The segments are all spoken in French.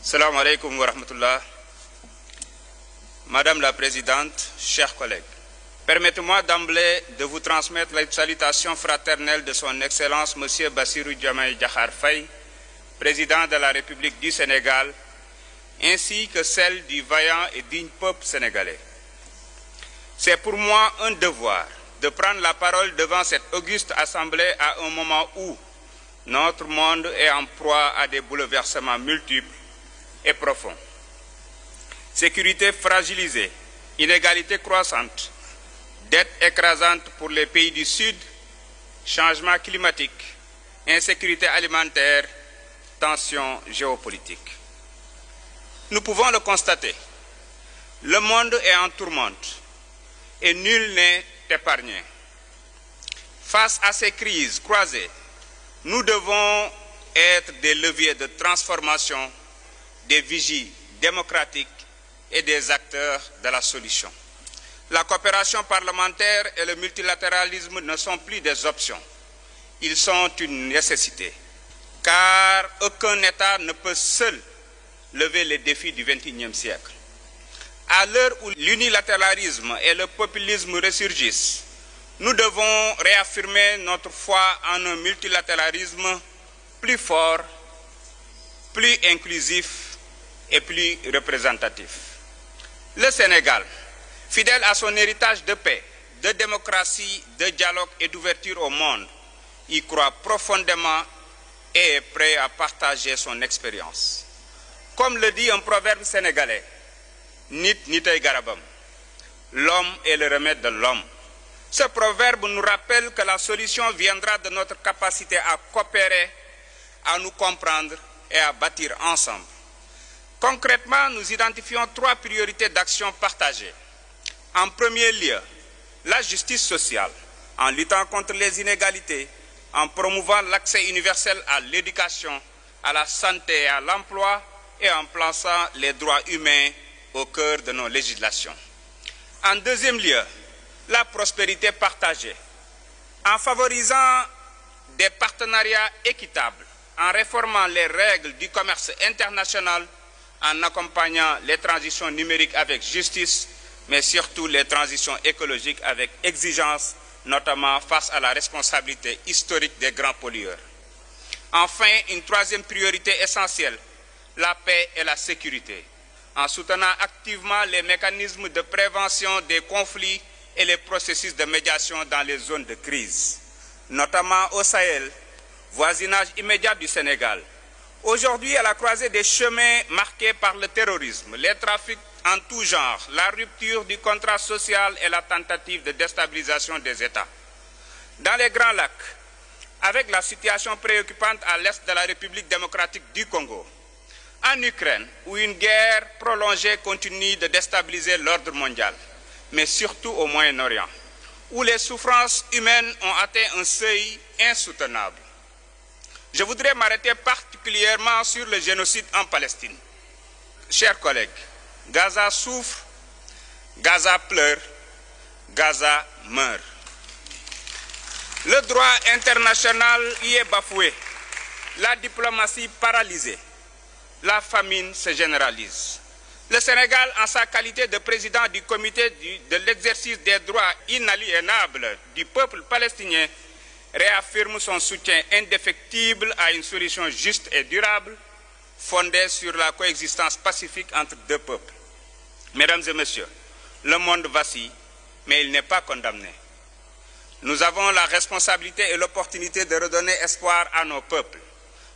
Salam alaikum wa rahmatullah. Madame la Présidente, chers collègues, permettez-moi d'emblée de vous transmettre la salutation fraternelle de son Excellence M. Bassirou Diomaye Diakhar Faye, Président de la République du Sénégal, ainsi que celle du vaillant et digne peuple sénégalais. C'est pour moi un devoir de prendre la parole devant cette auguste assemblée à un moment où notre monde est en proie à des bouleversements multiples et profonds. Sécurité fragilisée, inégalité croissante, dette écrasante pour les pays du Sud, changement climatique, insécurité alimentaire, tensions géopolitiques. Nous pouvons le constater, le monde est en tourmente et nul n'est épargné. Face à ces crises croisées, nous devons être des leviers de transformation, des vigies démocratiques et des acteurs de la solution. La coopération parlementaire et le multilatéralisme ne sont plus des options. Ils sont une nécessité, car aucun État ne peut seul lever les défis du XXIe siècle. À l'heure où l'unilatéralisme et le populisme ressurgissent, nous devons réaffirmer notre foi en un multilatéralisme plus fort, plus inclusif et plus représentatif. Le Sénégal, fidèle à son héritage de paix, de démocratie, de dialogue et d'ouverture au monde, y croit profondément et est prêt à partager son expérience. Comme le dit un proverbe sénégalais, Nit nitay garabam, l'homme est le remède de l'homme. Ce proverbe nous rappelle que la solution viendra de notre capacité à coopérer, à nous comprendre et à bâtir ensemble. Concrètement, nous identifions 3 priorités d'action partagées. En premier lieu, la justice sociale, en luttant contre les inégalités, en promouvant l'accès universel à l'éducation, à la santé et à l'emploi, et en plaçant les droits humains au cœur de nos législations. En deuxième lieu, la prospérité partagée, en favorisant des partenariats équitables, en réformant les règles du commerce international, en accompagnant les transitions numériques avec justice, mais surtout les transitions écologiques avec exigence, notamment face à la responsabilité historique des grands pollueurs. Enfin, une troisième priorité essentielle, la paix et la sécurité, en soutenant activement les mécanismes de prévention des conflits et les processus de médiation dans les zones de crise, notamment au Sahel, voisinage immédiat du Sénégal. Aujourd'hui, à la croisée des chemins marqués par le terrorisme, les trafics en tout genre, la rupture du contrat social et la tentative de déstabilisation des États. Dans les Grands Lacs, avec la situation préoccupante à l'est de la République démocratique du Congo, en Ukraine, où une guerre prolongée continue de déstabiliser l'ordre mondial, mais surtout au Moyen-Orient, où les souffrances humaines ont atteint un seuil insoutenable. Je voudrais m'arrêter particulièrement sur le génocide en Palestine. Chers collègues, Gaza souffre, Gaza pleure, Gaza meurt. Le droit international y est bafoué, la diplomatie paralysée, la famine se généralise. Le Sénégal, en sa qualité de président du comité de l'exercice des droits inaliénables du peuple palestinien, réaffirme son soutien indéfectible à une solution juste et durable, fondée sur la coexistence pacifique entre deux peuples. Mesdames et messieurs, le monde vacille, mais il n'est pas condamné. Nous avons la responsabilité et l'opportunité de redonner espoir à nos peuples.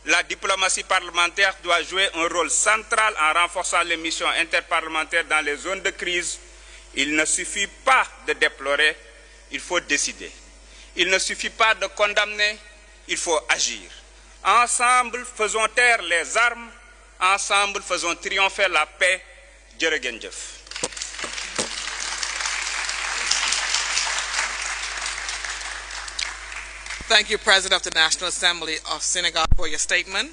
La diplomatie parlementaire doit jouer un rôle central en renforçant les missions interparlementaires dans les zones de crise. Il ne suffit pas de déplorer, il faut décider. Il ne suffit pas de condamner, il faut agir. Ensemble, faisons taire les armes, ensemble, faisons triompher la paix. Jërë ngeen jëf. Thank you, President of the National Assembly of Senegal, for your statement.